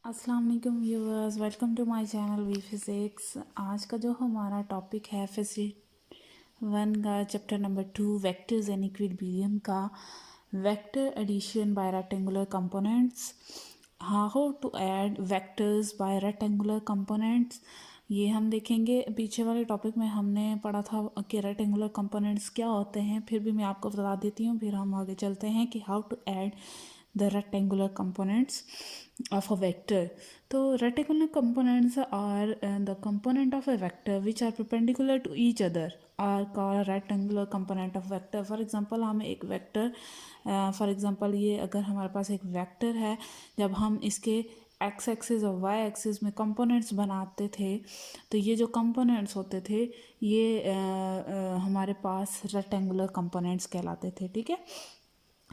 अस्सलाम वालेकुम viewers, welcome to my channel V physics. आज का जो हमारा टॉपिक है फिजिक्स 1 का chapter number 2 vectors and equilibrium का vector addition by rectangular components. How to add vectors by rectangular components, ये हम देखेंगे। पीछे वाले टॉपिक में हमने पढ़ा था कि रेक्टेंगुलर कंपोनेंट्स क्या होते हैं, फिर भी मैं आपको बता देती हूँ, फिर हम आगे चलते हैं कि how to add the rectangular components of a vector. So rectangular components are the component of a vector which are perpendicular to each other are called rectangular component of vector. For example, हम एक vector for example ये अगर हमारे पास एक vector है, जब हम इसके एक्स एक्सिस और वाई एक्सिस में कंपोनेंट्स बनाते थे तो ये जो कंपोनेंट्स होते थे ये हमारे पास रेक्टेंगुलर कंपोनेंट्स कहलाते थे। ठीक है,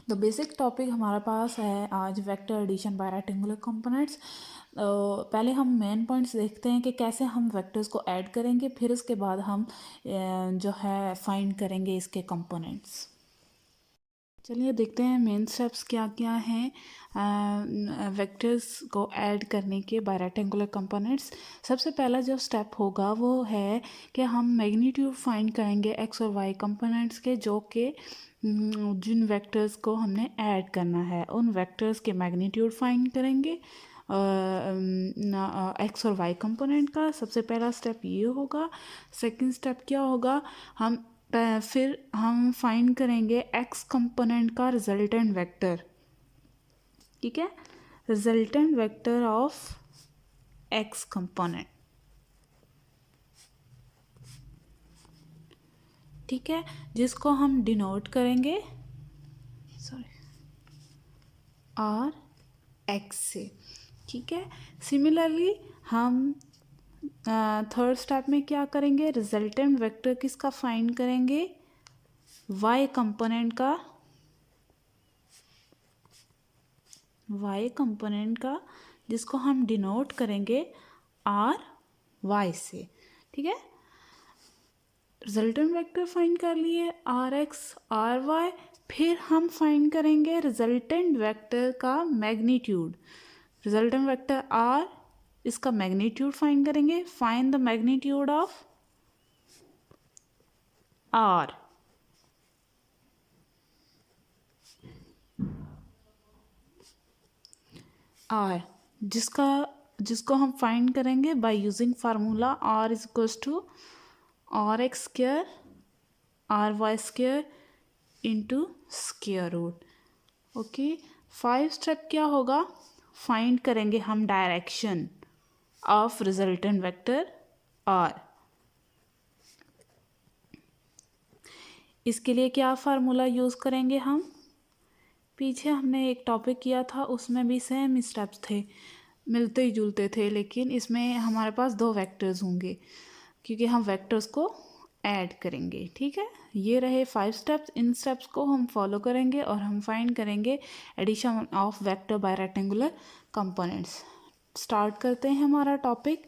तो बेसिक टॉपिक हमारे पास है आज vector addition by rectangular components. पहले हम मेन पॉइंट्स देखते हैं कि कैसे हम वेक्टर्स को ऐड करेंगे, फिर उसके बाद हम जो है फाइंड करेंगे इसके कंपोनेंट्स। चलिए देखते हैं मेन स्टेप्स क्या क्या हैं वेक्टर्स को ऐड करने के बाय रेक्टेंगुलर कंपोनेंट्स। सबसे पहला जो स्टेप होगा वो है कि हम मैग्नीट्यूड फाइंड करेंगे एक्स और वाई कंपोनेंट्स के, जो कि जिन वेक्टर्स को हमने ऐड करना है उन वेक्टर्स के मैग्नीट्यूड फाइंड करेंगे एक्स और वाई कंपोनेंट का। सबसे पहला स्टेप ये होगा। सेकंड स्टेप क्या होगा, फिर हम फाइंड करेंगे एक्स कंपोनेंट का रिजल्टेंट वेक्टर। ठीक है, resultant vector of x component. ठीक है, जिसको हम डिनोट करेंगे आर एक्स से। ठीक है, सिमिलरली हम थर्ड स्टेप में क्या करेंगे, रिजल्टेंट वेक्टर किसका फाइंड करेंगे, वाई कंपोनेंट का, वाई कंपोनेंट का, जिसको हम डिनोट करेंगे आर वाई से। ठीक है, रिजल्टेंट वेक्टर फाइंड कर लिए आर एक्स आर वाई, फिर हम फाइंड करेंगे रिजल्टेंट वेक्टर का मैग्नीट्यूड। रिजल्टेंट वेक्टर आर, इसका मैग्नीट्यूड फाइंड करेंगे। Find the magnitude of R. R जिसको हम फाइंड करेंगे by using formula R is equals to R x square R Y square into square root. Okay, 5 step क्या होगा, find करेंगे हम direction of resultant vector R. इसके लिए क्या फार्मूला यूज़ करेंगे हम, पीछे हमने एक टॉपिक किया था उसमें भी सेम स्टेप्स थे, मिलते ही जुलते थे, लेकिन इसमें हमारे पास 2 वेक्टर्स होंगे क्योंकि हम वेक्टर्स को ऐड करेंगे। ठीक है, ये रहे 5 स्टेप्स। इन स्टेप्स को हम फॉलो करेंगे और हम फाइंड करेंगे addition of vector by rectangular components. Start करते हैं हमारा topic.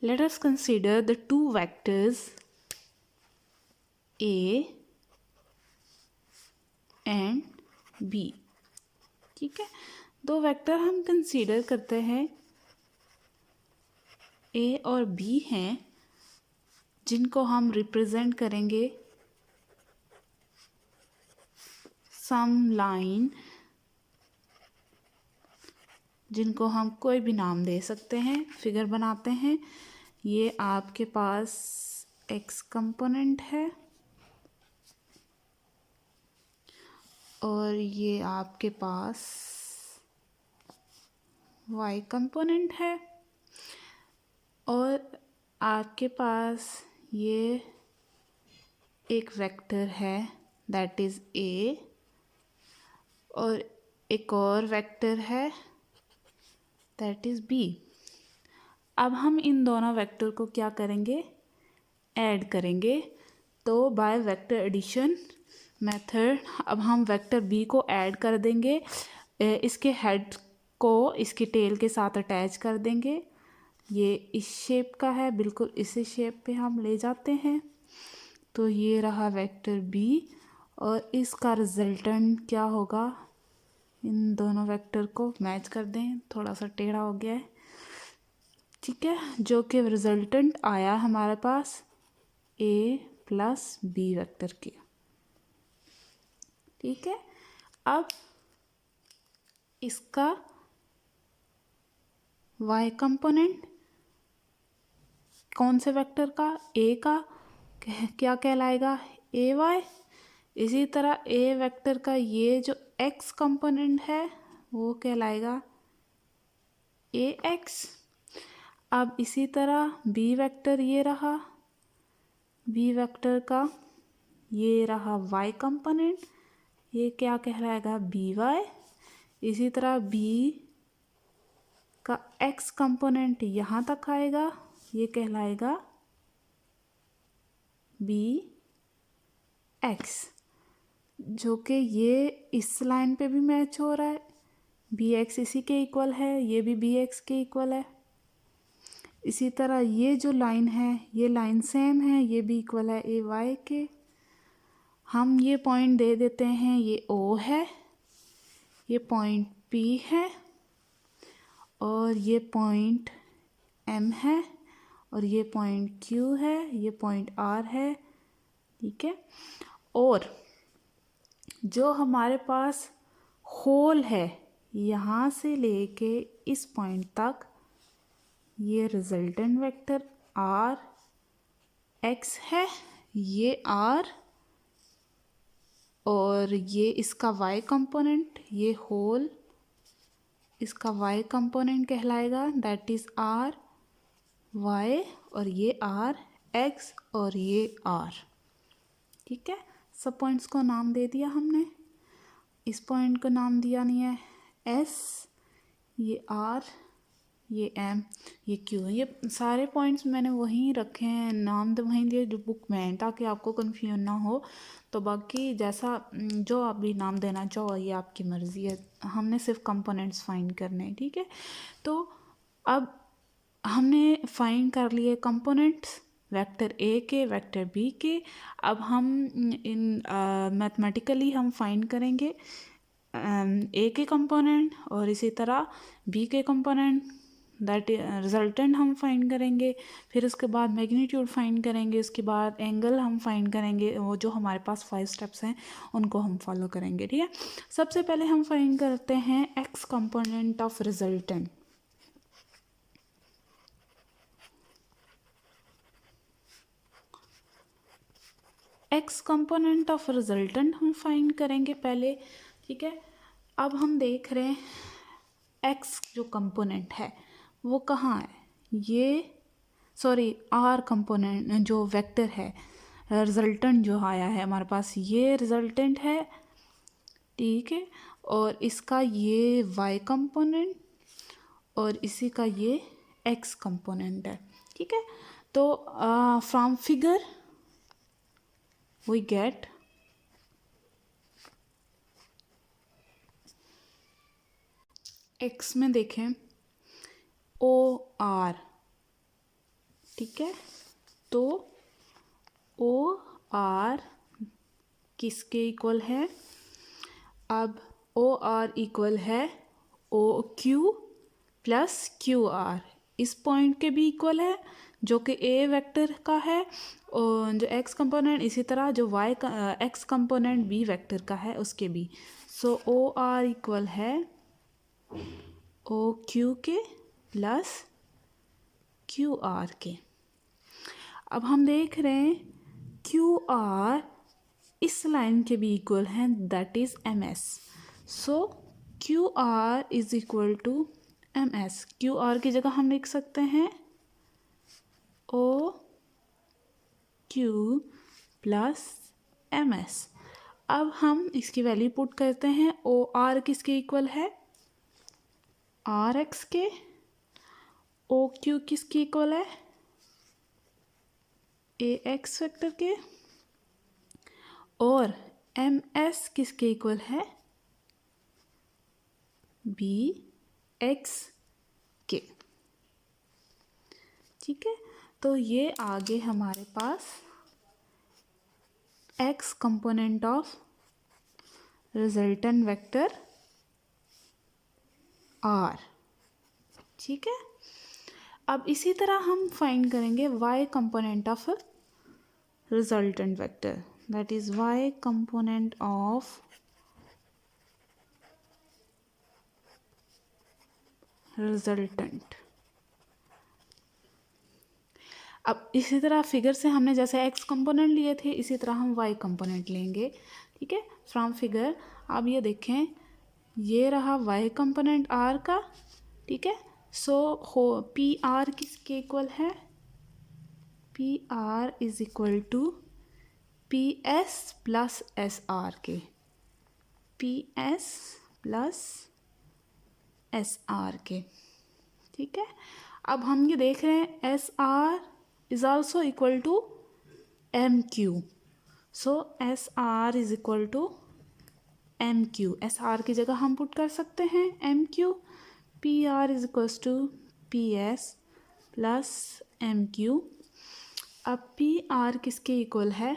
Let us consider the 2 vectors A and B. ठीक है, 2 वेक्टर हम कंसीडर करते हैं, ए और बी हैं, जिनको हम रिप्रेजेंट करेंगे सम लाइन, जिनको हम कोई भी नाम दे सकते हैं। फिगर बनाते हैं, ये आपके पास एक्स कंपोनेंट है और ये आपके पास वाई कंपोनेंट है, और आपके पास ये एक वेक्टर है दैट इज़ ए, और एक और वेक्टर है दैट इज़ बी। अब हम इन दोनों वेक्टर को क्या करेंगे, ऐड करेंगे। तो बाय वेक्टर एडिशन मेथड अब हम वेक्टर बी को ऐड कर देंगे, इसके हेड को इसकी टेल के साथ अटैच कर देंगे। ये इस शेप का है, बिल्कुल इसी शेप पे हम ले जाते हैं। तो ये रहा वेक्टर बी और इसका रिजल्टेंट क्या होगा, इन दोनों वेक्टर को मैच कर दें, थोड़ा सा टेढ़ा हो गया है, ठीक है, जो कि रिजल्टेंट आया हमारे पास a प्लस बी वेक्टर के, ठीक है। अब इसका y कंपोनेंट कौन से वेक्टर का, a का, क्या कहलाएगा, ए वाई। इसी तरह a वेक्टर का ये जो x कंपोनेंट है वो कहलाएगा ए एक्स। अब इसी तरह b वेक्टर ये रहा, b वेक्टर का ये रहा y कंपोनेंट, ये क्या कहलाएगा, बी वाई। इसी तरह b का x कंपोनेंट यहाँ तक आएगा, ये कहलाएगा बी एक्स, जो कि ये इस लाइन पे भी मैच हो रहा है, बी एक्स इसी के इक्वल है, ये भी बी एक्स के इक्वल है। इसी तरह ये जो लाइन है, ये लाइन सेम है, ये भी इक्वल है ए वाई के। हम ये पॉइंट दे देते हैं, ये ओ है, ये पॉइंट पी है, और ये पॉइंट एम है, और ये पॉइंट क्यू है, ये पॉइंट आर है, ठीक है। और जो हमारे पास होल है यहाँ से लेके इस पॉइंट तक, ये रिजल्टेंट वेक्टर आर एक्स है, ये आर, और ये इसका y कंपोनेंट, ये होल इसका y कंपोनेंट कहलाएगा, दैट इज़ आर y, और ये आर एक्स, और ये आर, ठीक है। सब पॉइंट्स को नाम दे दिया हमने, इस पॉइंट को नाम दिया नहीं है एस, ये आर, ये एम, ये क्यू, ये सारे पॉइंट्स मैंने वहीं रखे हैं, नाम तो वहीं दिए जो बुक में है, ताकि आपको कन्फ्यूजन ना हो। तो बाकी जैसा जो आप भी नाम देना चाहो ये आपकी मर्ज़ी है, हमने सिर्फ कंपोनेंट्स फाइंड करने हैं, ठीक है। तो अब हमने फाइंड कर लिए कंपोनेंट्स वेक्टर ए के, वेक्टर बी के। अब हम इन मैथमेटिकली हम फाइंड करेंगे ए के कंपोनेंट, और इसी तरह बी के कंपोनेंट, दैट रिजल्टेंट हम फाइंड करेंगे। फिर उसके बाद मैग्नीट्यूड फाइंड करेंगे, उसके बाद एंगल हम फाइंड करेंगे। वो जो हमारे पास 5 स्टेप्स हैं उनको हम फॉलो करेंगे, ठीक है। सबसे पहले हम फाइंड करते हैं x component of resultant. X component of resultant हम फाइंड करेंगे पहले, ठीक है। अब हम देख रहे हैं एक्स जो कंपोनेंट है वो कहाँ है, ये सॉरी आर कंपोनेंट जो वेक्टर है, रिजल्टेंट जो आया है हमारे पास, ये रिजल्टेंट है, ठीक है। और इसका ये वाई कंपोनेंट, और इसी का ये एक्स कंपोनेंट है, ठीक है। तो from figure we get x में देखें ओ आर, ठीक है। तो ओ आर किसके इक्वल है, अब ओ आर इक्वल है O Q plus Q R, इस पॉइंट के भी इक्वल है जो कि ए वेक्टर का है, और जो एक्स कंपोनेंट, इसी तरह जो y x component B vector का है उसके भी। सो ओ आर इक्वल है ओ क्यू के प्लस क्यू आर के। अब हम देख रहे हैं क्यू आर इस लाइन के भी इक्वल है, that is M S. So Q R is equal to M S. Q R की जगह हम लिख सकते हैं O Q plus M S. अब हम इसकी वैल्यू पुट करते हैं, ओ आर किसके इक्वल है, आर एक्स के, ओ क्यू किसके इक्वल है, ए एक्स वेक्टर के, और एम एस किसके इक्वल है, बी एक्स के, ठीक है। तो ये आगे हमारे पास X component of resultant vector R. ठीक है, अब इसी तरह हम फाइंड करेंगे y component of resultant vector, that is y component of resultant. अब इसी तरह फिगर से हमने जैसे x कंपोनेंट लिए थे इसी तरह हम y कंपोनेंट लेंगे। ठीक है, फ्रॉम फिगर अब ये देखें, ये रहा y कंपोनेंट r का। ठीक है, सो हो पी आर किसके इक्वल है, P R is equal to P S plus S R के, P S plus S R के। ठीक है, अब हम ये देख रहे हैं S R is also equal to M Q, so S R is equal to M Q. S R की जगह हम पुट कर सकते हैं M Q. P R is equals to P S plus M Q. अब P R किसके equal है,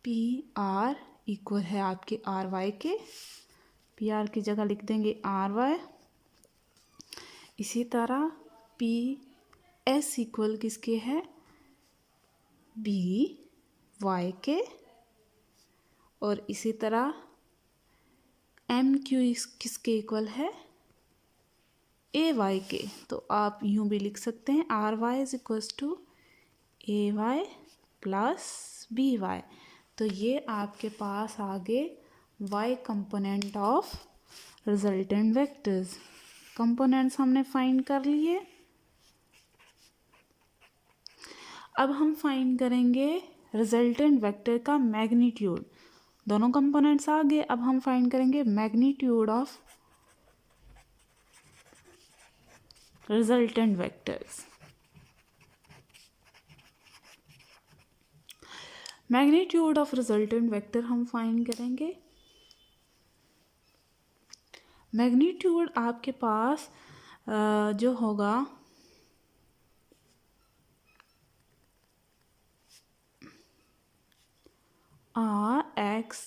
P are equal है आपके आर वाई के। पी आर की जगह लिख देंगे आर वाई। इसी तरह पी एस इक्वल किसके है, बी वाई के। और इसी तरह एम क्यू किसके इक्वल है, ए वाई के। तो आप यूँ भी लिख सकते हैं R Y is equals to A Y plus B Y. तो ये आपके पास आगे y component of resultant vectors. Components हमने फाइंड कर लिए। अब हम फाइंड करेंगे रिजल्टेंट वेक्टर का मैग्नीट्यूड। दोनों कंपोनेंट्स आ गए, अब हम फाइंड करेंगे magnitude of resultant vectors. Magnitude of resultant vector हम फाइंड करेंगे। मैग्नीट्यूड आपके पास जो होगा R X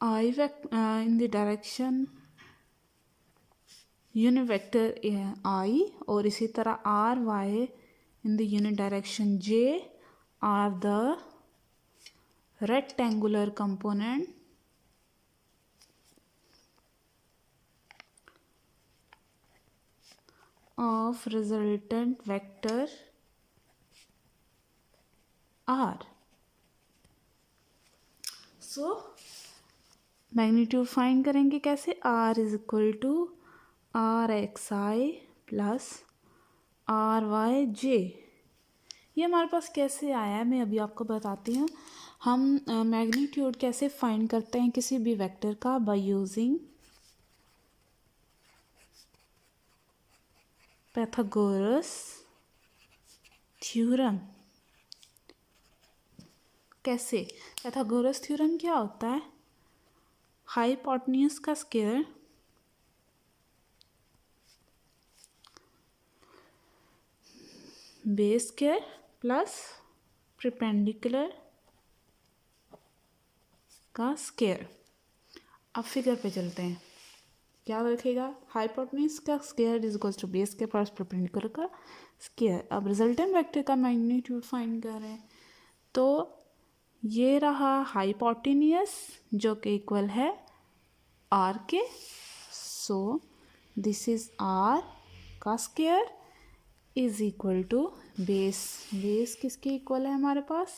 I in the direction unit vector आई, और इसी तरह R Y in the unit direction J R the rectangular component of resultant vector R. So magnitude find करेंगे कैसे, R is equal to R X I plus R Y J. ये हमारे पास कैसे आया है मैं अभी आपको बताती हूँ। हम मैग्नीट्यूड कैसे फाइंड करते हैं किसी भी वेक्टर का, बाय यूजिंग पाइथागोरस थ्योरम। कैसे, पाइथागोरस थ्योरम क्या होता है, हाइपोटेन्यूज का square base square plus perpendicular का स्क्वायर। अब फिगर पे चलते हैं, क्या रखेगा, हाइपोटेन्यूज का square is equals to base square plus perpendicular का स्क्वायर। अब रिजल्टेंट वेक्टर का मैग्नीट्यूड फाइंड कर रहे हैं, तो ये रहा हाइपोटेन्यूज जो कि इक्वल है आर के। सो दिस इज आर का square is equal to base. Base किसके इक्वल है हमारे पास,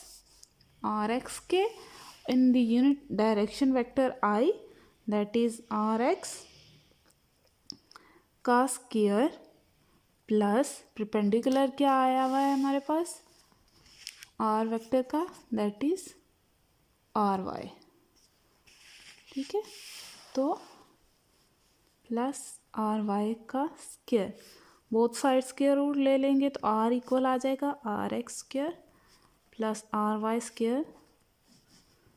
आर एक्स के in the unit direction vector I, that is R X का स्क्वायर प्लस परपेंडिकुलर क्या आया हुआ है हमारे पास, आर वेक्टर का, दैट इज आर वाई। ठीक है, तो प्लस आर वाई का square, both side square root ले लेंगे तो आर इक्वल आ जाएगा R x square plus R Y square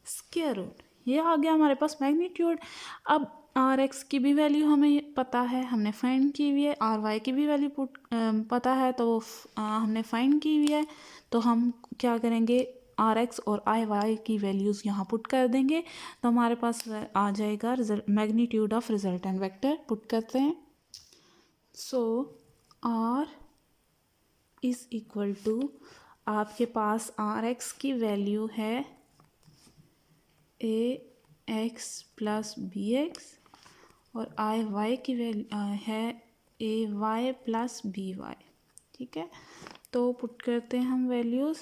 square root. ये आ गया हमारे पास मैग्नीट्यूड। अब आर एक्स की भी वैल्यू हमें पता है, हमने फाइंड की हुई है, आर वाई की भी वैल्यू पता है तो हमने फाइंड की हुई है। तो हम क्या करेंगे, आर एक्स और आई वाई की वैल्यूज़ यहाँ पुट कर देंगे तो हमारे पास आ जाएगा magnitude of resultant vector. Put करते हैं। सो आर इज इक्वल टू, आपके पास आर एक्स की वैल्यू है A X plus B x और आई वाई की वैल्यू है ए वाई प्लस बी वाई। ठीक है, तो पुट करते हैं हम वैल्यूज़।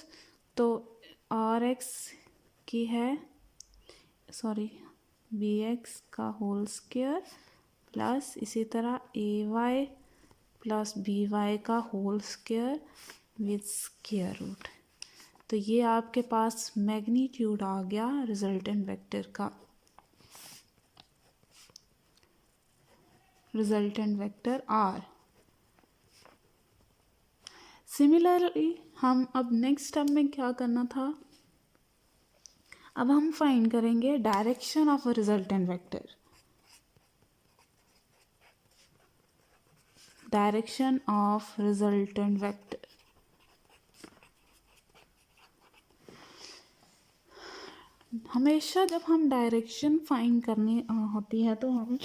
तो आर एक्स की है बी एक्स का होल स्क्वायर प्लस इसी तरह A Y plus B Y का whole square with square root. तो ये आपके पास मैग्नीट्यूड आ गया रिजल्टेंट वेक्टर का, रिजल्टेंट वेक्टर आर। सिमिलरली हम अब नेक्स्ट स्टेप में क्या करना था, अब हम फाइंड करेंगे direction of a resultant vector. Direction of resultant vector, हमेशा जब हम डायरेक्शन फाइंड करनी होती है तो हम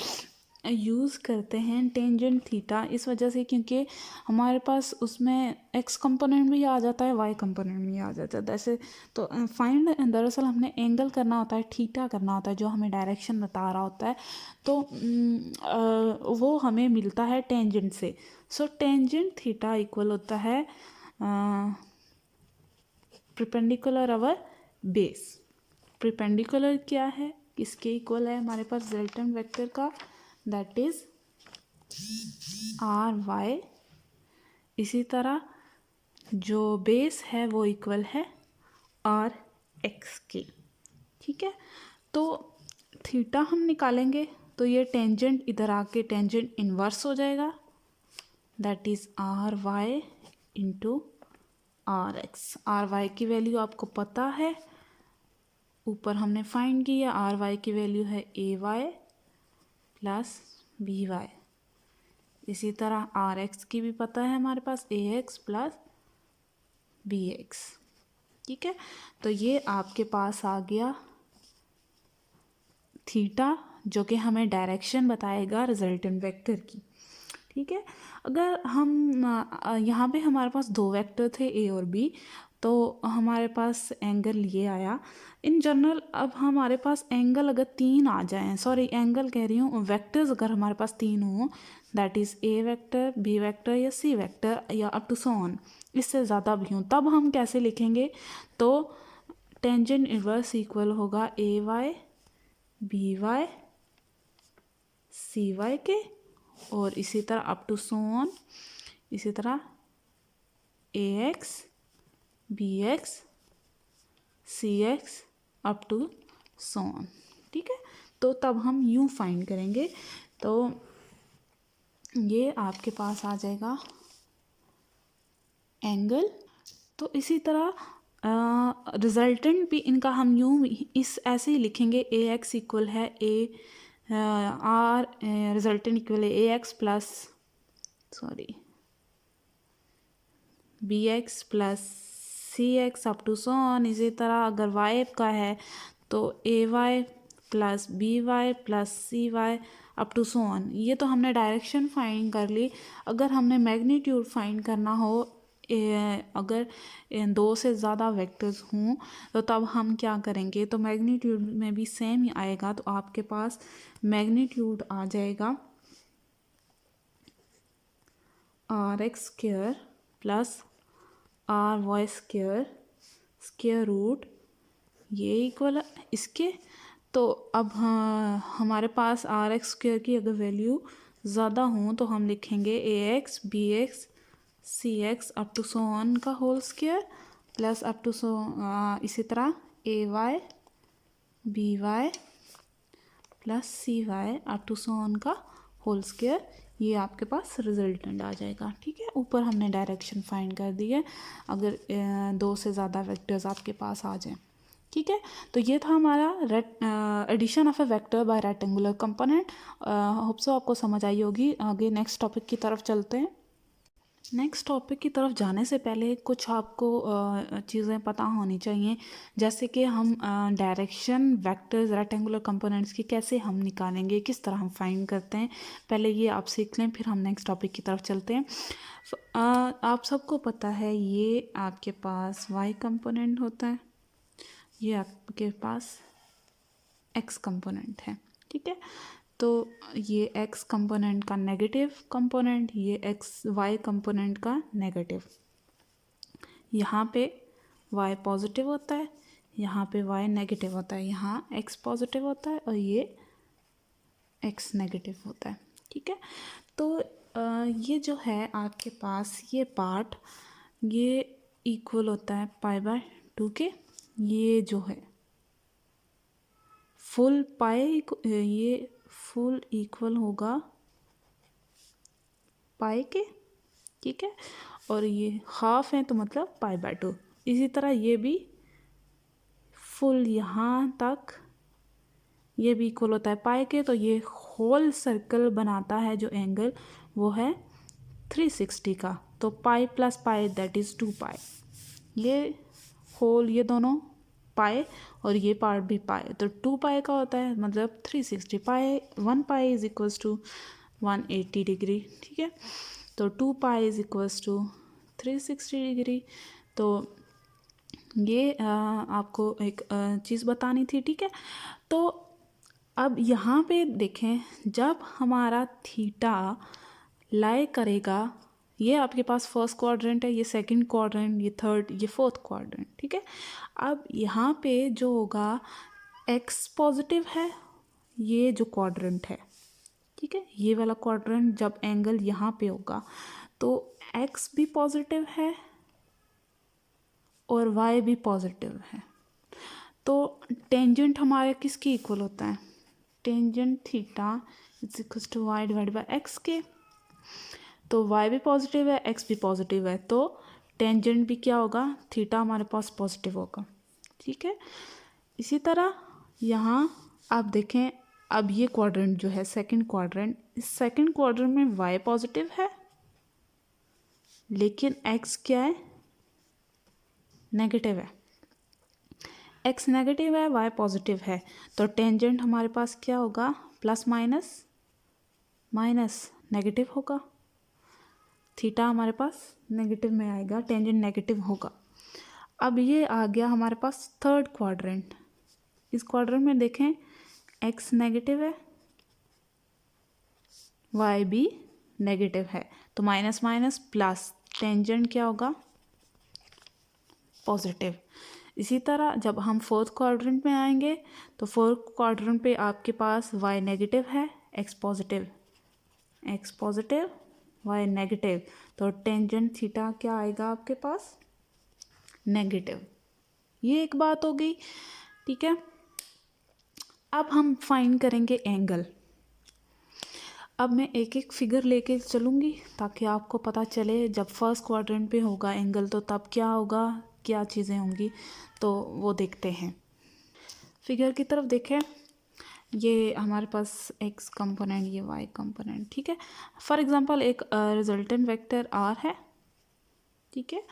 यूज़ करते हैं टेंजेंट थीटा, इस वजह से क्योंकि हमारे पास उसमें एक्स कंपोनेंट भी आ जाता है, वाई कंपोनेंट भी आ जाता है। जैसे तो फाइंड, दरअसल हमने एंगल करना होता है, थीटा करना होता है जो हमें डायरेक्शन बता रहा होता है, तो वो हमें मिलता है टेंजेंट से। सो टेंजेंट थीटा इक्वल होता है परपेंडिकुलर अवर बेस। परपेंडिकुलर क्या है, किसके इक्वल है हमारे पास रिजल्टेंट वेक्टर का, दैट इज आर वाई। इसी तरह जो बेस है वो इक्वल है आर एक्स के। ठीक है, तो थीटा हम निकालेंगे तो ये टेंजेंट इधर आके टेंजेंट इन्वर्स हो जाएगा, that is R Y into R X. R Y की वैल्यू आपको पता है, ऊपर हमने फाइंड किया, आर वाई की वैल्यू है ए वाई प्लस बी वाई। इसी तरह आर एक्स की भी पता है हमारे पास, ए एक्स प्लस बी एक्स। ठीक है, तो ये आपके पास आ गया थीटा जो कि हमें डायरेक्शन बताएगा रिजल्टेंट वेक्टर की। ठीक है, अगर हम यहाँ पे हमारे पास दो वेक्टर थे ए और बी, तो हमारे पास एंगल ये आया। इन जनरल अब हमारे पास एंगल अगर तीन आ जाएं, एंगल कह रही हूँ, वेक्टर्स अगर हमारे पास तीन हों, that is A vector, B vector या सी वेक्टर या अप टू सो ऑन, इससे ज़्यादा भी हों, तब हम कैसे लिखेंगे, तो टेंजेंट इनवर्स इक्वल होगा A Y B Y C Y के, और इसी तरह अप टू सो ऑन, इसी तरह A X B X C X up to so on. ठीक है, तो तब हम यूँ फाइंड करेंगे, तो ये आपके पास आ जाएगा एंगल। तो इसी तरह रिजल्टेंट भी इनका हम यूँ इस ऐसे ही लिखेंगे, ए एक्स इक्वल है ए आर, रिजल्टेंट इक्वल है A X plus B X plus C X up to so on. इसी तरह अगर वाई का है तो A Y plus B Y plus C Y up to so on. ये तो हमने डायरेक्शन फाइंड कर ली। अगर हमने मैग्नीट्यूड फाइंड करना हो, अगर दो से ज़्यादा वेक्टर्स हों, तो तब हम क्या करेंगे, तो मैग्नीट्यूड में भी सेम ही आएगा। तो आपके पास मैग्नीट्यूड आ जाएगा R x square plus R Y square square root, ये इक्वल इसके। तो अब हमारे पास आर एक्स स्क्वायर की अगर वैल्यू ज़्यादा हो तो हम लिखेंगे A X B X C X up to so on का whole square plus up to so इसी तरह A Y B Y plus C Y up to so on का होल स्क्वायर। ये आपके पास रिजल्टेंट आ जाएगा। ठीक है, ऊपर हमने डायरेक्शन फाइंड कर दी है अगर दो से ज़्यादा वेक्टर्स आपके पास आ जाएं। ठीक है, तो ये था हमारा addition of A vector by rectangular component. Hope so आपको समझ आई होगी। आगे नेक्स्ट टॉपिक की तरफ चलते हैं। नेक्स्ट टॉपिक की तरफ जाने से पहले कुछ आपको चीज़ें पता होनी चाहिए, जैसे कि हम डायरेक्शन वेक्टर्स रेक्टेंगुलर कंपोनेंट्स की कैसे हम निकालेंगे, किस तरह हम फाइंड करते हैं। पहले ये आप सीख लें, फिर हम नेक्स्ट टॉपिक की तरफ चलते हैं। आप सबको पता है ये आपके पास y कंपोनेंट होता है, ये आपके पास x कंपोनेंट है, ठीक है। तो ये x कंपोनेंट का नेगेटिव कंपोनेंट, ये y कंपोनेंट का नेगेटिव। यहाँ पे y पॉजिटिव होता है, यहाँ पे y नेगेटिव होता है, यहाँ x पॉजिटिव होता है और ये x नेगेटिव होता है, ठीक है। तो ये जो है आपके पास ये पार्ट ये इक्वल होता है π/2 के। ये जो है फुल पाई, ये फुल इक्वल होगा पाई के, ठीक है। और ये हाफ है तो मतलब π/2। इसी तरह ये भी फुल यहाँ तक ये भी इक्वल होता है पाई के। तो ये होल सर्कल बनाता है जो एंगल, वो है 360 का। तो pi plus pi that is 2 पाई। ये होल ये दोनों पाई और ये पार्ट भी पाई, तो 2 पाई का होता है मतलब 360 pi. 1 pi is equals to 180 degree, ठीक है। तो 2 pi is equals to 360 degree. तो ये आपको एक चीज़ बतानी थी, ठीक है। तो अब यहाँ पे देखें, जब हमारा थीटा लाई करेगा, ये आपके पास फर्स्ट क्वाड्रेंट है, ये सेकंड क्वाड्रेंट, ये थर्ड, ये फोर्थ क्वाड्रेंट, ठीक है। अब यहाँ पे जो होगा एक्स पॉजिटिव है, ये जो क्वाड्रेंट है, ठीक है, ये वाला क्वाड्रेंट जब एंगल यहाँ पे होगा तो एक्स भी पॉजिटिव है और वाई भी पॉजिटिव है। तो टेंजेंट हमारे किसके इक्वल होता है, tangent theta is equal to Y divide by X के। तो y भी पॉजिटिव है, x भी पॉजिटिव है, तो टेंजेंट भी क्या होगा, थीटा हमारे पास पॉजिटिव होगा, ठीक है। इसी तरह यहाँ आप देखें, अब ये क्वाड्रेंट जो है सेकंड क्वाड्रेंट, इस सेकंड क्वाड्रेंट में y पॉजिटिव है लेकिन x क्या है, नेगेटिव है। x नेगेटिव है, y पॉजिटिव है, तो टेंजेंट हमारे पास क्या होगा, प्लस माइनस माइनस नेगेटिव होगा। थीटा हमारे पास नेगेटिव में आएगा, टेंजेंट नेगेटिव होगा। अब ये आ गया हमारे पास थर्ड क्वाड्रेंट। इस क्वाड्रेंट में देखें एक्स नेगेटिव है, वाई भी नेगेटिव है, तो माइनस माइनस प्लस, टेंजेंट क्या होगा, पॉजिटिव। इसी तरह जब हम फोर्थ क्वाड्रेंट में आएंगे तो फोर्थ क्वाड्रेंट पे आपके पास वाई नेगेटिव है, X positive, X positive Y negative, तो टेंजेंट थीटा क्या आएगा आपके पास, नेगेटिव। ये एक बात हो गई, ठीक है। अब हम फाइंड करेंगे एंगल। अब मैं एक एक फिगर लेके चलूँगी ताकि आपको पता चले जब फर्स्ट क्वाड्रेंट पे होगा एंगल तो तब क्या होगा, क्या चीज़ें होंगी, तो वो देखते हैं। फिगर की तरफ देखें, ये हमारे पास एक्स कंपोनेंट, ये वाई कंपोनेंट, ठीक है। फॉर एग्जांपल एक रिजल्टेंट वेक्टर आर है, ठीक है,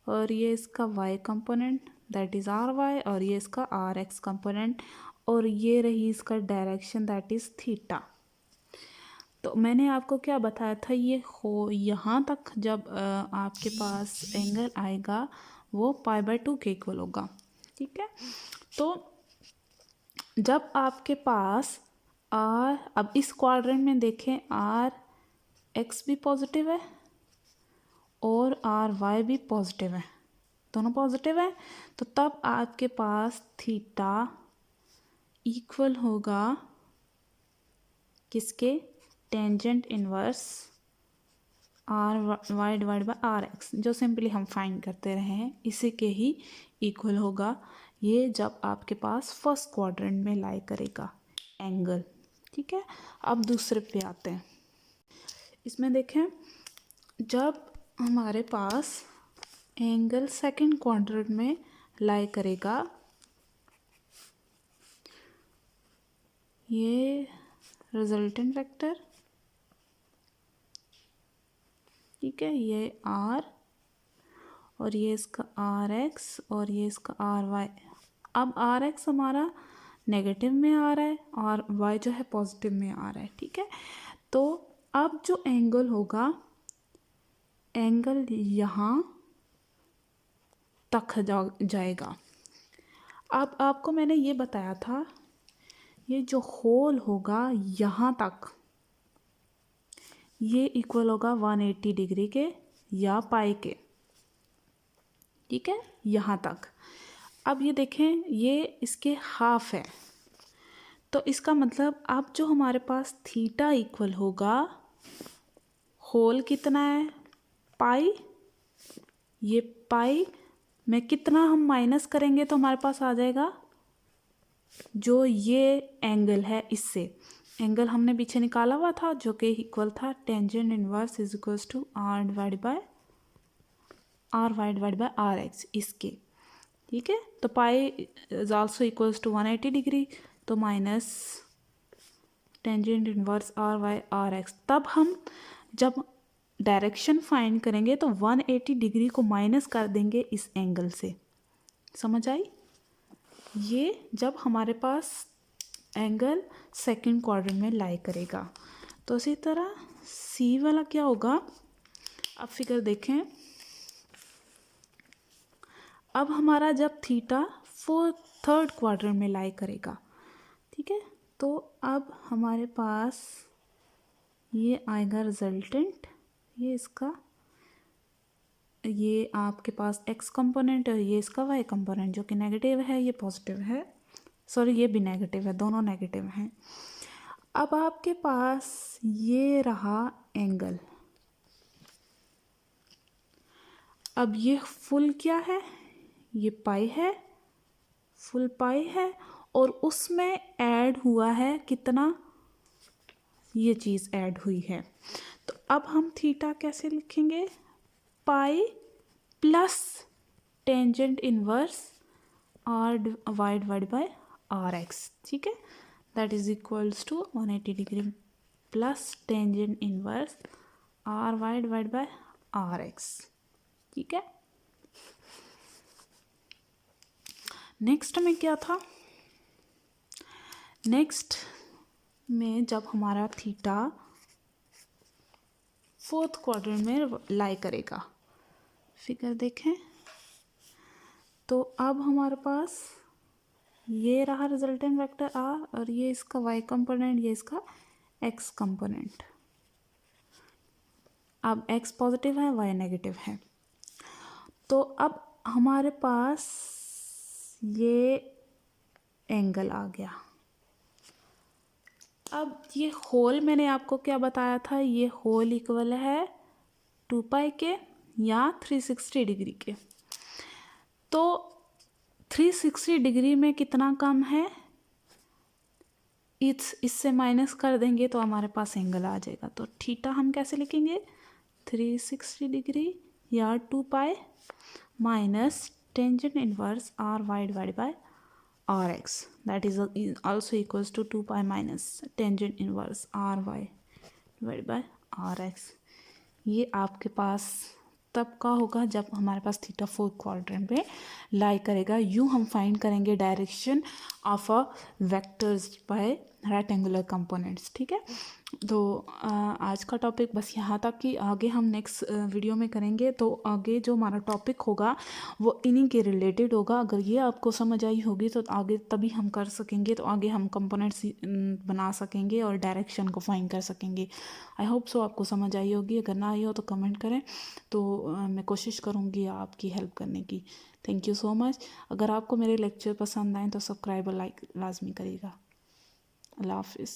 और ये इसका Y component that is R Y, और ये इसका आर एक्स कंपोनेंट, और ये रही इसका डायरेक्शन दैट इज़ थीटा। तो मैंने आपको क्या बताया था, ये हो यहाँ तक जब आपके पास एंगल आएगा वो π/2 के इक्वल होगा, ठीक है। तो जब आपके पास आर, अब इस क्वाड्रेंट में देखें आर एक्स भी पॉजिटिव है और आर वाई भी पॉजिटिव है, दोनों पॉजिटिव है, तो तब आपके पास थीटा इक्वल होगा किसके, tangent inverse R Y divide by R X, जो सिंपली हम फाइंड करते रहे हैं, इसी के ही इक्वल होगा ये जब आपके पास फर्स्ट क्वाड्रेंट में लाई करेगा एंगल, ठीक है। अब दूसरे पे आते हैं। इसमें देखें, जब हमारे पास एंगल सेकंड क्वाड्रेंट में लाई करेगा, ये रिजल्टेंट वेक्टर, ठीक है, ये R और ये इसका RX और ये इसका RY। अब RX हमारा नेगेटिव में आ रहा है और Y जो है पॉजिटिव में आ रहा है, ठीक है। तो अब जो एंगल होगा, एंगल यहाँ तक जाएगा। अब आपको मैंने ये बताया था, ये जो होल होगा यहाँ तक, ये इक्वल होगा 180 डिग्री के या पाई के, ठीक है, यहाँ तक। अब ये देखें, ये इसके हाफ है, तो इसका मतलब अब जो हमारे पास थीटा इक्वल होगा, होल कितना है, पाई, ये पाई में कितना हम माइनस करेंगे तो हमारे पास आ जाएगा जो ये एंगल है, इससे एंगल हमने पीछे निकाला हुआ था जो कि इक्वल था tangent inverse is equals to R divide by R X, इसके, ठीक है। तो pi is also equals to 180 degree, तो minus tangent inverse R by R X. तब हम जब डायरेक्शन फाइंड करेंगे तो 180 डिग्री को माइनस कर देंगे इस एंगल से, समझ आई। ये जब हमारे पास एंगल सेकंड क्वाड्रेंट में लाई करेगा। तो इसी तरह सी वाला क्या होगा, अब फिगर देखें। अब हमारा जब थीटा थर्ड क्वाड्रेंट में लाई करेगा, ठीक है, तो अब हमारे पास ये आएगा रिजल्टेंट, ये इसका, ये आपके पास x कंपोनेंट है, ये इसका y कंपोनेंट जो कि नेगेटिव है, ये पॉजिटिव है, सॉरी ये भी नेगेटिव है, दोनों नेगेटिव हैं। अब आपके पास ये रहा एंगल। अब ये फुल क्या है, ये पाई है, फुल पाई है, और उसमें ऐड हुआ है कितना, ये चीज़ ऐड हुई है। तो अब हम थीटा कैसे लिखेंगे, pi plus tangent inverse R y divide by R X, ठीक है, that is equals to 180 degree plus tangent inverse R y divide by R X, ठीक है। नेक्स्ट में क्या था, नेक्स्ट में जब हमारा थीटा फोर्थ क्वाड्रेंट में लाई करेगा, फिगर देखें, तो अब हमारे पास ये रहा रिजल्टेंट वेक्टर R और ये इसका y कंपोनेंट, ये इसका x कंपोनेंट। अब x पॉजिटिव है, y नेगेटिव है, तो अब हमारे पास ये एंगल आ गया। अब ये होल मैंने आपको क्या बताया था, ये होल इक्वल है 2 पाई के या 360 डिग्री के। तो 360 डिग्री में कितना कम है, इससे माइनस कर देंगे तो हमारे पास एंगल आ जाएगा। तो थीटा हम कैसे लिखेंगे, 360 डिग्री या 2 pi minus tangent inverse R y divide by R X, that is also equals to 2 pi minus tangent inverse R y divide by R X. ये आपके पास तब का होगा जब हमारे पास थीटा फोर्थ क्वाड्रेंट पे लाई करेगा। यूँ हम फाइंड करेंगे direction of a vectors by rectangular components, ठीक है। तो आज का टॉपिक बस यहाँ तक कि आगे हम नेक्स्ट वीडियो में करेंगे। तो आगे जो हमारा टॉपिक होगा वो इन्हीं के रिलेटेड होगा। अगर ये आपको समझ आई होगी तो आगे तभी हम कर सकेंगे, तो आगे हम कंपोनेंट्स बना सकेंगे और डायरेक्शन को फाइंड कर सकेंगे। आई होप सो आपको समझ आई होगी। अगर ना आई हो तो कमेंट करें, तो मैं कोशिश करूँगी आपकी हेल्प करने की। Thank you so much. अगर आपको मेरे लेक्चर पसंद आए तो सब्सक्राइब और लाइक लाजमी करिएगा। अल्लाह हाफिज़।